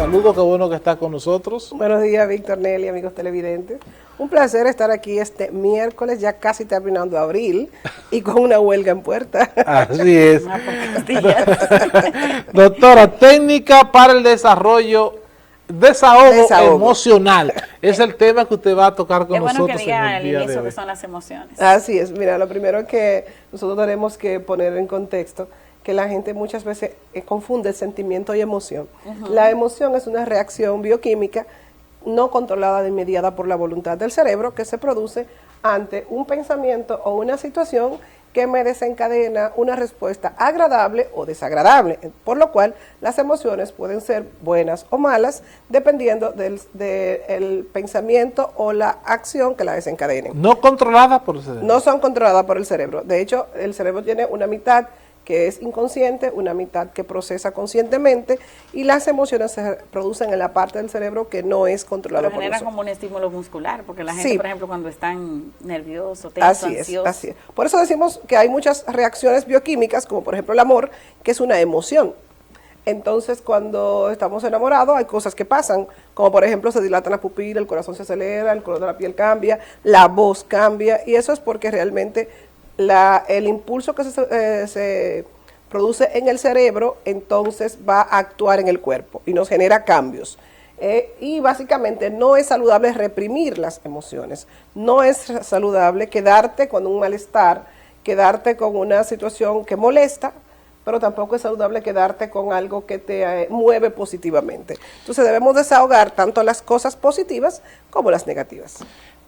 Saludos, qué bueno que está con nosotros. Buenos días, Víctor, Nelly, amigos televidentes. Un placer estar aquí este miércoles, ya casi terminando abril, y con una huelga en puerta. Así es. Doctora, técnica para el desahogo emocional. Es el tema que usted va a tocar con nosotros. Es bueno que diga al inicio que son las emociones. Así es. Mira, lo primero que nosotros tenemos que poner en contexto que la gente muchas veces confunde sentimiento y emoción. La emoción es una reacción bioquímica no controlada de inmediata por la voluntad del cerebro que se produce ante un pensamiento o una situación que me desencadena una respuesta agradable o desagradable, por lo cual las emociones pueden ser buenas o malas dependiendo del pensamiento o la acción que la desencadenen. No controladas por el cerebro. No son controladas por el cerebro. De hecho, el cerebro tiene una mitad que es inconsciente, una mitad que procesa conscientemente, y las emociones se producen en la parte del cerebro que no es controlada por nosotros. Genera como un estímulo muscular, porque la gente, por ejemplo, cuando están nerviosos, tensos, ansiosos. Así es. Por eso decimos que hay muchas reacciones bioquímicas, como por ejemplo el amor, que es una emoción. Entonces, cuando estamos enamorados, hay cosas que pasan, como por ejemplo se dilatan las pupilas, el corazón se acelera, el color de la piel cambia, la voz cambia, y eso es porque realmente el impulso que se produce en el cerebro, entonces va a actuar en el cuerpo y nos genera cambios. Y básicamente no es saludable reprimir las emociones, no es saludable quedarte con un malestar, quedarte con una situación que molesta, pero tampoco es saludable quedarte con algo que te mueve positivamente. Entonces debemos desahogar tanto las cosas positivas como las negativas.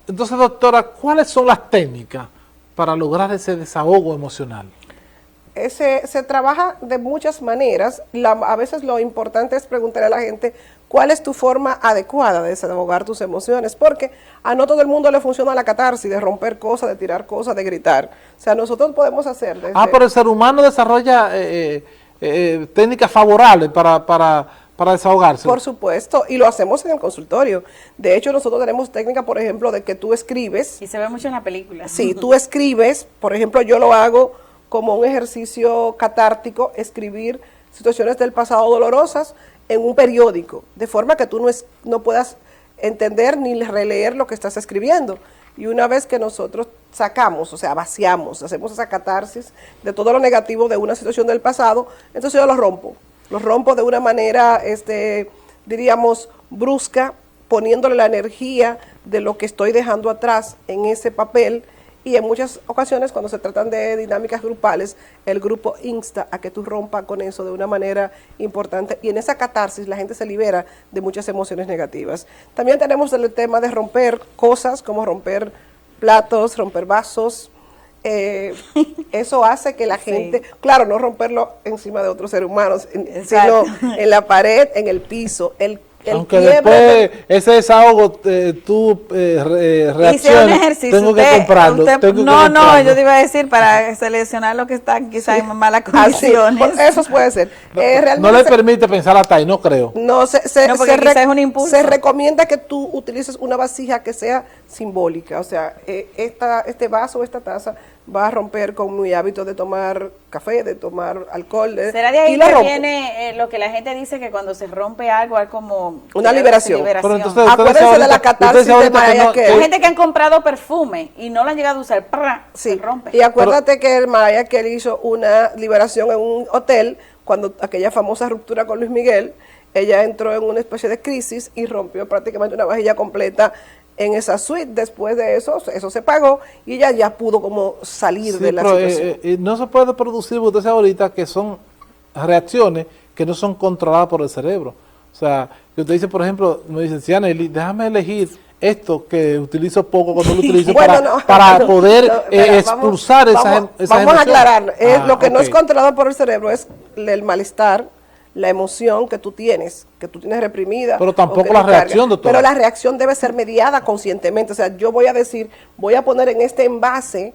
Entonces, doctora, ¿cuáles son las técnicas para lograr ese desahogo emocional? Se trabaja de muchas maneras. A veces lo importante es preguntarle a la gente cuál es tu forma adecuada de desahogar tus emociones, porque a no todo el mundo le funciona la catarsis, de romper cosas, de tirar cosas, de gritar. O sea, nosotros podemos hacer pero el ser humano desarrolla técnicas favorables para desahogarse. Por supuesto, y lo hacemos en el consultorio. De hecho, nosotros tenemos técnica, por ejemplo, de que tú escribes. Y se ve mucho en la película. Sí, tú escribes, por ejemplo, yo lo hago como un ejercicio catártico, escribir situaciones del pasado dolorosas en un periódico, de forma que tú no puedas entender ni releer lo que estás escribiendo. Y una vez que nosotros sacamos, o sea, vaciamos, hacemos esa catarsis de todo lo negativo de una situación del pasado, entonces yo lo rompo de una manera, diríamos, brusca, poniéndole la energía de lo que estoy dejando atrás en ese papel. Y en muchas ocasiones, cuando se tratan de dinámicas grupales, el grupo insta a que tú rompas con eso de una manera importante. Y en esa catarsis la gente se libera de muchas emociones negativas. También tenemos el tema de romper cosas, como romper platos, romper vasos. Eso hace que la gente, claro, no romperlo encima de otros seres humanos, sino en la pared, en el piso, aunque después ese desahogo tú reacciones, tengo que comprarlo. Yo te iba a decir para seleccionar lo que están quizás en malas condiciones. Eso puede ser. No le permite pensar hasta ahí, no creo. Porque es un impulso. Se recomienda que tú utilices una vasija que sea simbólica, o sea, este vaso, esta taza va a romper con mi hábito de tomar café, de tomar alcohol. ¿Será de ahí que viene lo que la gente dice, que cuando se rompe algo hay como una liberación? Pero entonces, acuérdense de la catarsis de Mariah Carey. Hay gente que han comprado perfume y no lo han llegado a usar, se rompe. Y acuérdate que Mariah Carey hizo una liberación en un hotel cuando aquella famosa ruptura con Luis Miguel, ella entró en una especie de crisis y rompió prácticamente una vajilla completa en esa suite. Después de eso se pagó y ella ya pudo como salir de la situación. No se puede producir, usted sabe ahorita que son reacciones que no son controladas por el cerebro. O sea, que usted dice, por ejemplo, me dice, Cianelli, déjame elegir esto que utilizo poco cuando lo utilizo para poder expulsar esas emociones. Vamos a aclarar, lo que no es controlado por el cerebro es el malestar, la emoción que tú tienes reprimida. Pero tampoco la reacción, doctor. Pero la reacción debe ser mediada conscientemente. O sea, yo voy a poner en este envase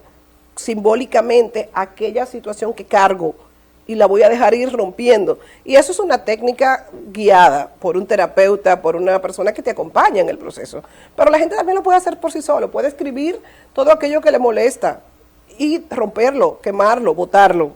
simbólicamente aquella situación que cargo y la voy a dejar ir rompiendo. Y eso es una técnica guiada por un terapeuta, por una persona que te acompaña en el proceso. Pero la gente también lo puede hacer por sí solo, puede escribir todo aquello que le molesta y romperlo, quemarlo, botarlo.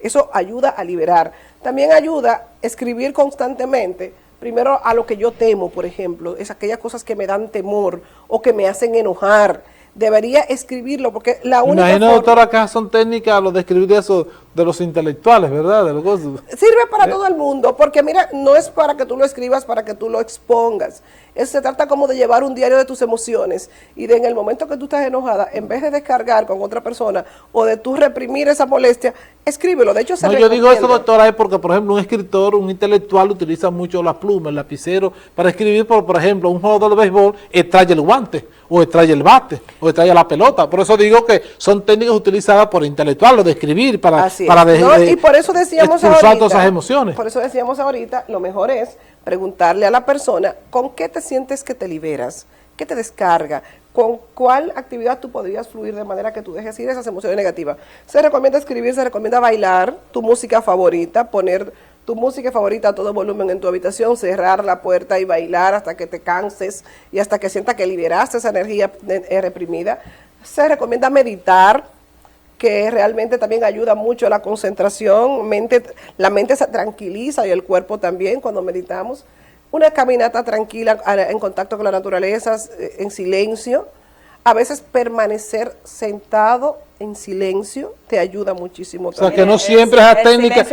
Eso ayuda a liberar. También ayuda a escribir constantemente primero a lo que yo temo, por ejemplo, es aquellas cosas que me dan temor o que me hacen enojar. Debería escribirlo porque la única Imagino, forma... doctora, acá son técnicas lo de escribir eso de los intelectuales, ¿verdad? De los cosas. Sirve para todo el mundo, porque mira, no es para que tú lo escribas, para que tú lo expongas. Eso se trata como de llevar un diario de tus emociones y de en el momento que tú estás enojada, en vez de descargar con otra persona o de tú reprimir esa molestia, escríbelo. De hecho, se No, yo digo eso, recomienda. doctora, es porque, por ejemplo, un escritor, un intelectual utiliza mucho la pluma, el lapicero, para escribir, por ejemplo, un jugador de béisbol extrae el guante, o extrae el bate, o extrae la pelota. Por eso digo que son técnicas utilizadas por intelectuales, de escribir, para, Así es. para ¿No? Y por eso decíamos expulsar todas esas emociones. Por eso decíamos ahorita, lo mejor es preguntarle a la persona con qué te sientes que te liberas, qué te descarga, con cuál actividad tú podrías fluir de manera que tú dejes ir esas emociones negativas. Se recomienda escribir, se recomienda bailar tu música favorita, poner tu música favorita a todo volumen en tu habitación, cerrar la puerta y bailar hasta que te canses y hasta que sientas que liberaste esa energía reprimida. Se recomienda meditar, que realmente también ayuda mucho a la concentración, la mente se tranquiliza y el cuerpo también cuando meditamos. Una caminata tranquila en contacto con la naturaleza, en silencio. A veces permanecer sentado en silencio te ayuda muchísimo. O sea, que no siempre esa técnica,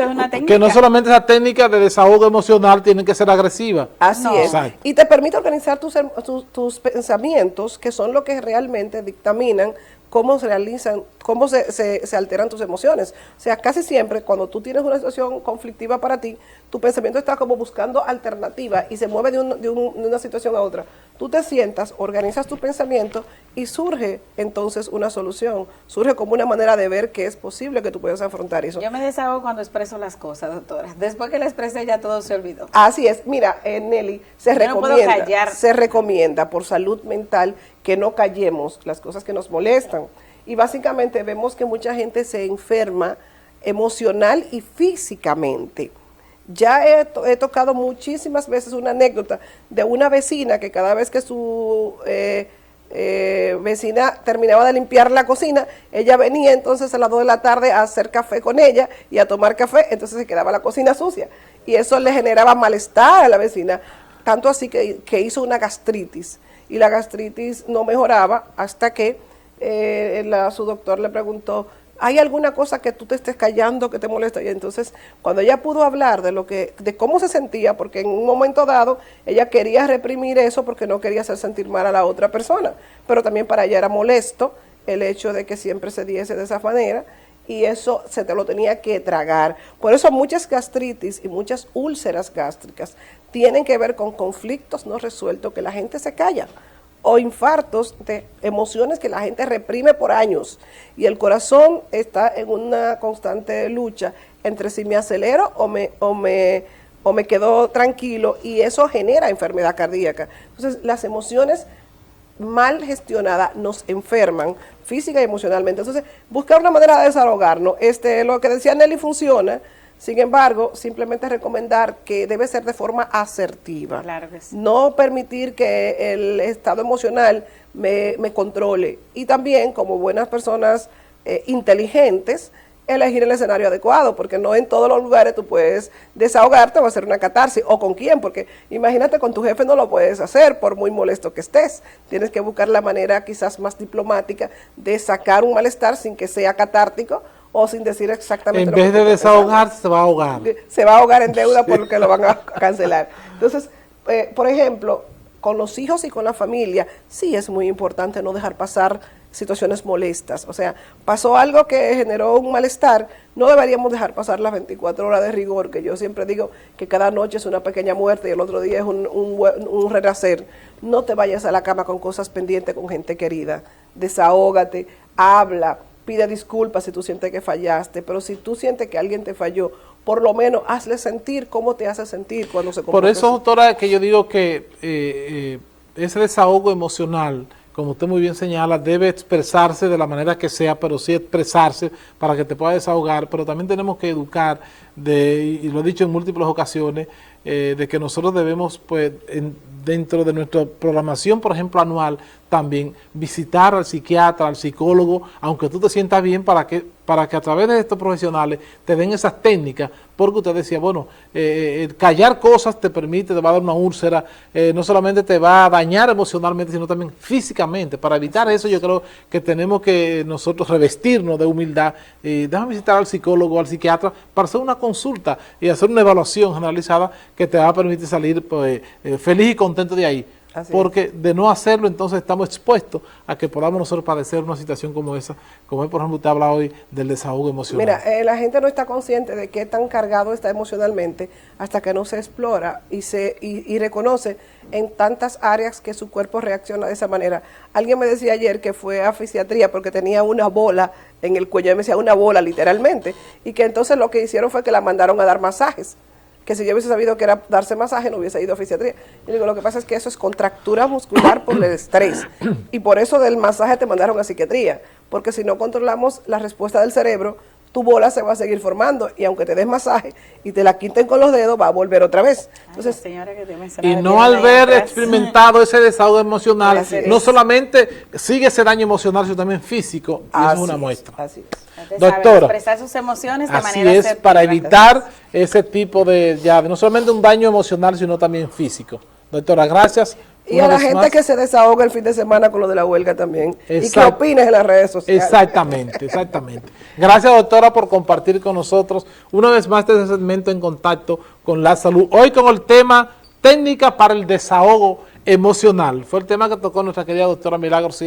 que no solamente esa técnica de desahogo emocional tiene que ser agresiva. Así es. Exacto. Y te permite organizar tus pensamientos, que son lo que realmente dictaminan cómo se realizan, cómo se alteran tus emociones. O sea, casi siempre cuando tú tienes una situación conflictiva para ti, tu pensamiento está como buscando alternativa y se mueve de una situación a otra. Tú te sientas, organizas tu pensamiento y surge entonces una solución. Surge como una manera de ver que es posible que tú puedas afrontar eso. Yo me desahogo cuando expreso las cosas, doctora. Después que la expresé ya todo se olvidó. Así es. Mira, Nelly, No puedo callar. se recomienda por salud mental que no callemos las cosas que nos molestan. Y básicamente vemos que mucha gente se enferma emocional y físicamente. Ya he tocado muchísimas veces una anécdota de una vecina que cada vez que su vecina terminaba de limpiar la cocina, ella venía entonces a las 2 de la tarde a hacer café con ella y a tomar café, entonces se quedaba la cocina sucia. Y eso le generaba malestar a la vecina, tanto así que hizo una gastritis. Y la gastritis no mejoraba hasta que su doctor le preguntó, ¿hay alguna cosa que tú te estés callando que te molesta? Y entonces, cuando ella pudo hablar de cómo se sentía, porque en un momento dado ella quería reprimir eso porque no quería hacer sentir mal a la otra persona, pero también para ella era molesto el hecho de que siempre se diese de esa manera, y eso se te lo tenía que tragar. Por eso muchas gastritis y muchas úlceras gástricas tienen que ver con conflictos no resueltos que la gente se calla, o infartos de emociones que la gente reprime por años, y el corazón está en una constante lucha entre si me acelero o me quedo tranquilo, y eso genera enfermedad cardíaca. Entonces las emociones mal gestionadas nos enferman física y emocionalmente. Entonces buscar una manera de desahogarnos. Lo que decía Nelly funciona. Sin embargo, simplemente recomendar que debe ser de forma asertiva. Claro que sí. No permitir que el estado emocional me controle. Y también, como buenas personas inteligentes, elegir el escenario adecuado, porque no en todos los lugares tú puedes desahogarte o hacer una catarsis. ¿O con quién? Porque imagínate, con tu jefe no lo puedes hacer, por muy molesto que estés. Tienes que buscar la manera quizás más diplomática de sacar un malestar sin que sea catártico, o sin decir exactamente en vez de desahogarse, se va a ahogar. Se va a ahogar en deuda porque lo van a cancelar. Entonces, por ejemplo, con los hijos y con la familia, sí es muy importante no dejar pasar situaciones molestas. O sea, pasó algo que generó un malestar, no deberíamos dejar pasar las 24 horas de rigor, que yo siempre digo que cada noche es una pequeña muerte y el otro día es un renacer. No te vayas a la cama con cosas pendientes con gente querida. Desahógate, habla, pide disculpas si tú sientes que fallaste, pero si tú sientes que alguien te falló, por lo menos hazle sentir cómo te hace sentir cuando se comporta. Por eso, doctora, que yo digo que ese desahogo emocional, como usted muy bien señala, debe expresarse de la manera que sea, pero sí expresarse para que te pueda desahogar, pero también tenemos que educar, y lo he dicho en múltiples ocasiones, de que nosotros debemos, pues, dentro de nuestra programación, por ejemplo, anual, también visitar al psiquiatra, al psicólogo, aunque tú te sientas bien, para que para que a través de estos profesionales te den esas técnicas, porque usted decía, bueno, callar cosas te permite, te va a dar una úlcera, no solamente te va a dañar emocionalmente, sino también físicamente. Para evitar eso, yo creo que tenemos que nosotros revestirnos de humildad. Déjame visitar al psicólogo, al psiquiatra, para hacer una consulta y hacer una evaluación generalizada que te va a permitir salir pues, feliz y contento de ahí. Porque de no hacerlo, entonces estamos expuestos a que podamos nosotros padecer una situación como esa, como es, por ejemplo, usted habla hoy del desahogo emocional. Mira, la gente no está consciente de qué tan cargado está emocionalmente hasta que no se explora y reconoce en tantas áreas que su cuerpo reacciona de esa manera. Alguien me decía ayer que fue a fisiatría porque tenía una bola en el cuello, me decía una bola literalmente, y que entonces lo que hicieron fue que la mandaron a dar masajes, que si yo hubiese sabido que era darse masaje, no hubiese ido a fisiatría. Yo digo, lo que pasa es que eso es contractura muscular por el estrés, y por eso del masaje te mandaron a psiquiatría, porque si no controlamos la respuesta del cerebro, tu bola se va a seguir formando, y aunque te des masaje y te la quiten con los dedos, va a volver otra vez. Entonces, señora que te y no al ver experimentado ese desahogo emocional, no solamente sigue ese daño emocional, sino también físico, y eso es una muestra. Así es. Doctora, expresar sus emociones de así manera es, asertiva. para evitar ese tipo de, no solamente un daño emocional, sino también físico. Doctora, gracias. Y a la gente que se desahoga el fin de semana con lo de la huelga también. Y que opines en las redes sociales. Exactamente, exactamente. Gracias, doctora, por compartir con nosotros una vez más este segmento en contacto con la salud. Hoy con el tema técnica para el desahogo emocional. Fue el tema que tocó nuestra querida doctora Milagros.